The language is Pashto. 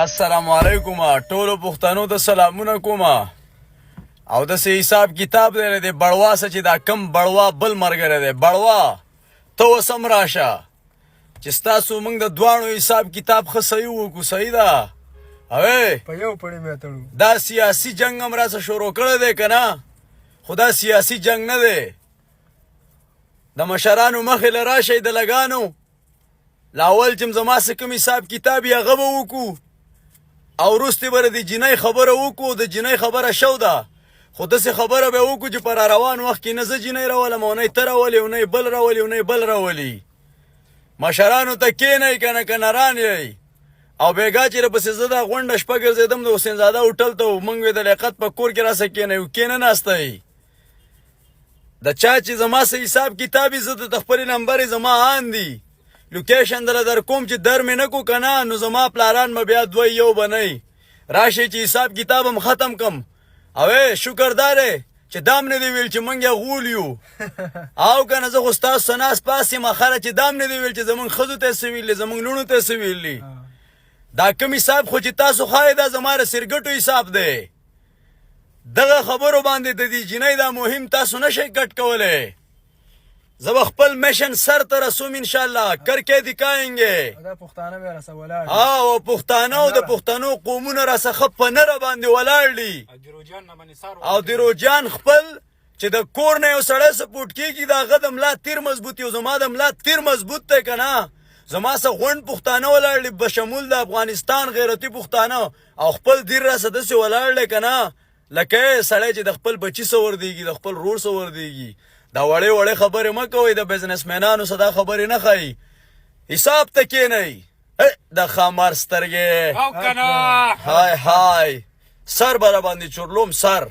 السلام علیکم ټولو پښتنو ته سلامونه کوم او داسې حساب کتاب دی د بړوا څه چې دا کم بړوا بل ملګری دی بړوا ته اوس هم راشه چې ستاسو موږ د دواړو حساب کتاب ښه صحیح وکړو صحیح ده اوی په یو پړی مې تړو دا سیاسي جنګ هم راڅه شروع کړی دی که نه خو دا سیاسي جنګ نه دی د مشرانو مخې له راشئ د لګانو لاول چې زما څه کوم حساب کتاب یې هغه به وکړو او وروستې به د جنۍ خبره وکړو د جنۍ خبره شو ده خو داسې خبره به وکړو چې په را روان وخت کې نه زه جنۍ راولم او نه یې ته راولې او نه یې بل راولي او نه یې بل راولي مشرانو ته کښېنئ که نه که نران یئ او بېګا چې راپسې زه دا غونډه شپه ګرځېدم د حسین زاده هوټل ته موږ وې د لیاقت په کور کې راسه کښېنئ کښېنه ناستئ د چا چې زما څه حساب کتاب یې زه د خپلې نمبر یې زما آن دي لوکیشن دله در کوم چې در مې نه کو که نه نو زما پلاران به بیا دوی یو به نه راشئ چې حساب کتاب هم ختم کم اوی شکر داره چې دام نه دی ویل چې موږ یې غول یو او که نه زه خو ستاسو څه ناست پاس یم اخره چې دام نه دی ویل چې زموږ ښځو ته یې څه ویلي زموږ لوڼو ته یې څه ویلي دا کوم حساب خو چې تاسو ښایي دا زما د سرګټو حساب دی دغه خبرو باندې د دې جنۍ دا مهم تاسو نشئ کټ کولی زه به خپل میشن سر ته رسوم انشاءالله کرکې دکھائیں دا پښتانه به راسه ولاړ او پښتانه او د پښتنو قومونه راڅخه په نره باندې ولاړ دي او دروجان خپل چې د کور نه یو سړی سپورټ کېږي د هغه د ملا تیر مضبوط یو زما د ملا تیر مضبوط دی که نه زما څه غونډ پښتانه ولاړ دي بشمول د افغانستان غیرتي پښتانه او خپل دیر راڅه داسې ولاړ دی که نه لکه سړی چې د خپل بچي څه وردېږي د خپل رور څه وردېږي دا وړې وړې خبرې مه کوئ د بزنسمینانو څه دا خبرې نه ښایي حساب ته کښېنئ د ښامار سترګې او که نه های های سر به راباندې چورلوم سر